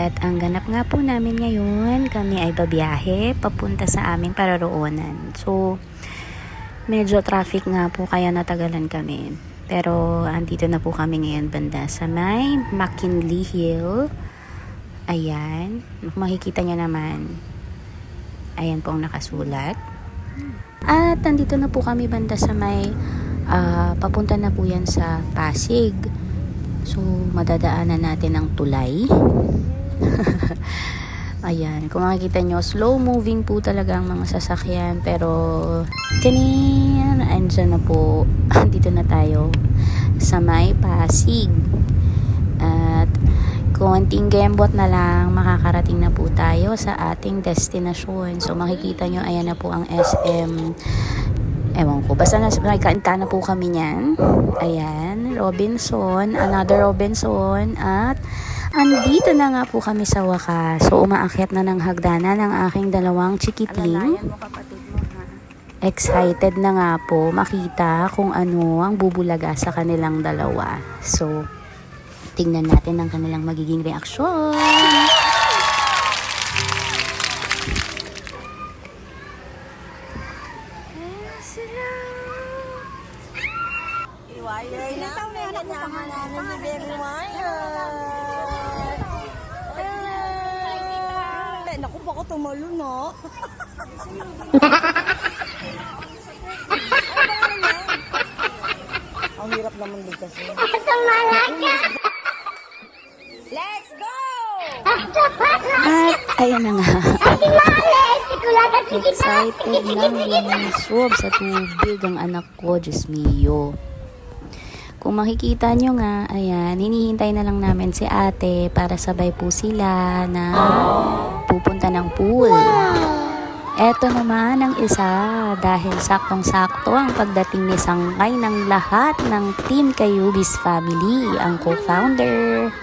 At ang ganap nga po namin ngayon, kami ay babiyahe papunta sa aming pararoonan. So, medyo traffic nga po kaya natagalan kami. Pero andito na po kami ngayon banda sa may McKinley Hill. Ayan, kung makikita nyo naman, ayan po ang nakasulat. At nandito na po kami banda sa may papunta na po yan sa Pasig. So, madadaanan natin ang tulay. Ayan, kung makikita nyo, slow moving po talaga ang mga sasakyan. Pero, andyan na po. Dito na tayo sa may Pasig. At, konting gembot na lang, makakarating na po tayo sa ating destinasyon. So, makikita nyo, ayan na po ang SM. Ewan ko, basta nakikanta na po kami niyan. Ayan, Robinson, another Robinson. At, andito na nga po kami sa wakas. So, umaakyat na ng hagdanan ng aking dalawang chikiting. Excited na nga po makita kung ano ang bubulaga sa kanilang dalawa. So, tingnan natin ang kanilang magiging reaksyon. Naku, baka tumalo na. Ang hirap naman din kasi. Let's go! At ayan na nga. Excited na lumusog sa tubig ang anak ko, Diyos mio. Kung makikita nyo nga, ayan, hinihintay na lang namin si ate para sabay po sila na pupunta ng pool. Eto naman ang isa dahil saktong-sakto ang pagdating ni Sangkay ng lahat ng Team Kayubis family, ang co-founder.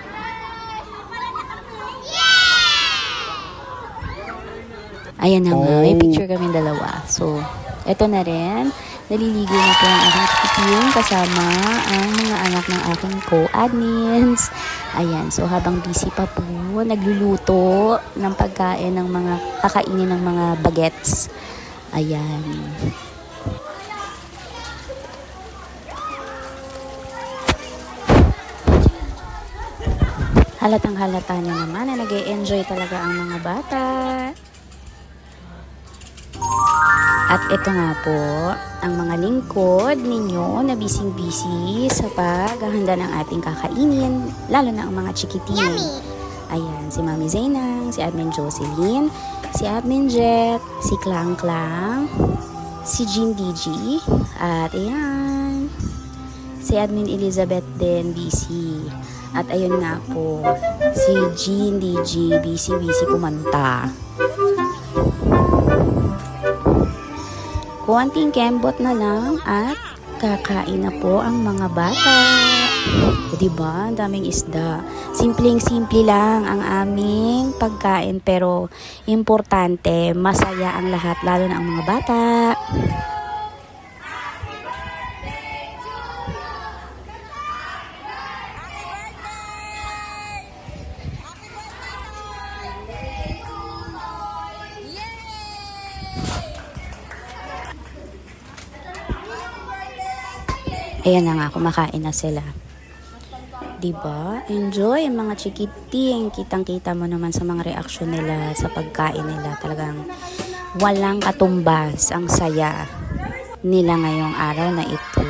Ayan na nga, may picture kami dalawa. So, eto na rin. Naliligo na po ang aking chikiting kasama ang mga anak ng aking co-admins. Ayan, so habang busy pa po, nagluluto ng pagkain ng mga kakainin ng mga bagets. Ayan. Halatang halata niya naman na nag-e-enjoy talaga ang mga bata. At ito nga po, ang mga lingkod ninyo na busy-busy sa paghahanda ng ating kakainin, lalo na ang mga chikitin. Ayan, si Mami Zainang, si Admin Jocelyn, si Admin Jet, si Klang Klang, si Jean DG, at ayan, si Admin Elizabeth din, busy. At ayun nga po, si Jean DG, busy kumanta. Konting kembot na lang at kakain na po ang mga bata. O diba? Ang daming isda. Simpleng-simple lang ang aming pagkain pero importante, masaya ang lahat, lalo na ang mga bata. Ayan na nga, kumakain na sila. Diba? Enjoy ang mga chikiting. Kitang-kita mo naman sa mga reaksyon nila, sa pagkain nila. Talagang walang katumbas ang saya nila ngayong araw na ito.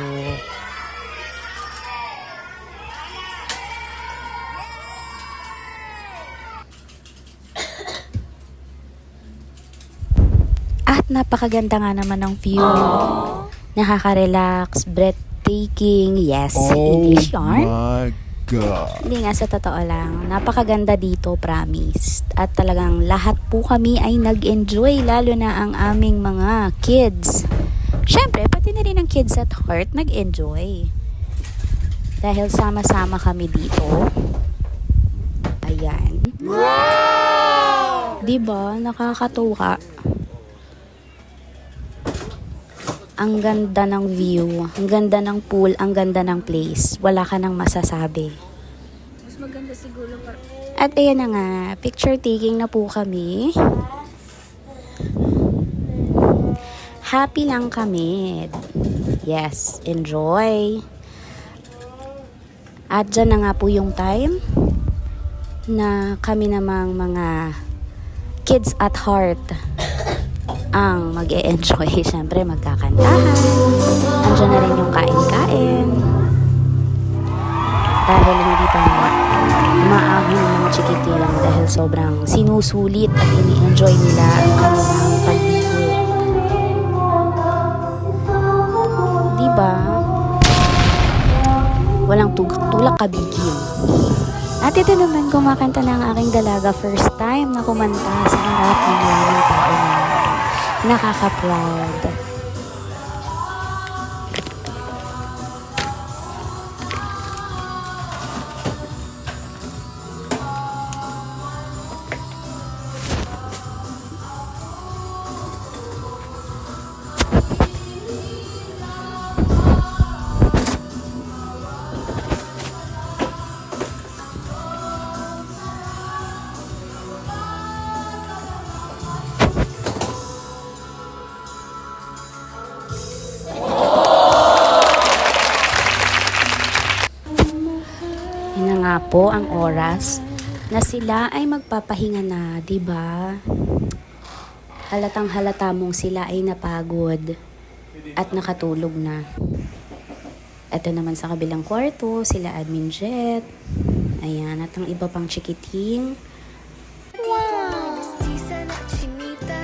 At napakaganda nga naman ng view. Nakaka-relax, breathtaking. Yes, English yarn. My God. Hindi nga, sa totoo lang, napakaganda dito, promise. At talagang lahat po kami ay nag-enjoy, lalo na ang aming mga kids. Syempre, pati na rin ang kids at heart nag-enjoy. Dahil sama-sama kami dito. Ayan. Wow! Diba? Nakakatuwa. Ang ganda ng view, ang ganda ng pool, ang ganda ng place. Wala ka nang masasabi. Mas maganda siguro para... At ayan na nga, picture taking na po kami. Happy lang kami. Yes, enjoy. At dyan na nga po yung time na kami namang mga kids at heart ang mag-e-enjoy. Siyempre, magkakantahan. Andiyan na rin yung kain-kain. Dahil hindi pa maahon ng chikiting dahil sobrang sinusulit at ini-enjoy nila ang kanilang pag-ibo. Diba? Walang tulak kabigil. At ito naman kumakanta ng aking dalaga first time na kumanta sa harap ng maraming tao na nakaka-proud. Yun na nga po ang oras na sila ay magpapahinga na, 'di ba? Halatang halata mong sila ay napagod at nakatulog na. Ito naman sa kabilang kwarto, sila Admin Jet. Ayan, at ang iba pang chikiting. Mestiza na chinita,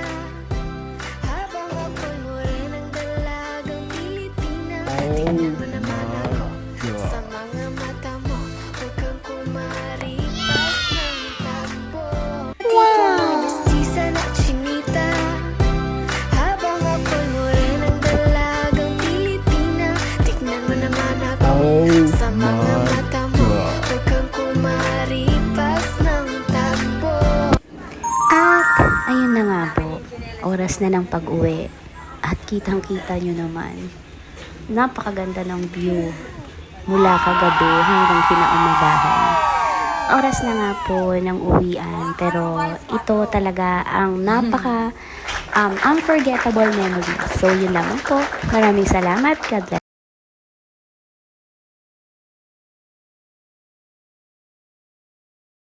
habang ako'y morenang dalagang Pilipina. Tingnan mo naman ako sa mga mata mo, huwag kang kumaripas ng takbo. Mestiza na chinita, habang ako'y morenang dalagang Pilipina. Tingnan mo naman ako sa mga mata mo, huwag kang kumaripas ng takbo. At ayun na nga po, oras na ng pag-uwi. At kitang-kita nyo naman, napakaganda ng view mula kagabi hanggang kinaumagahan. Oras na nga po ng uwian, pero ito talaga ang napaka unforgettable memories. So yun lamang po. Maraming salamat. God bless.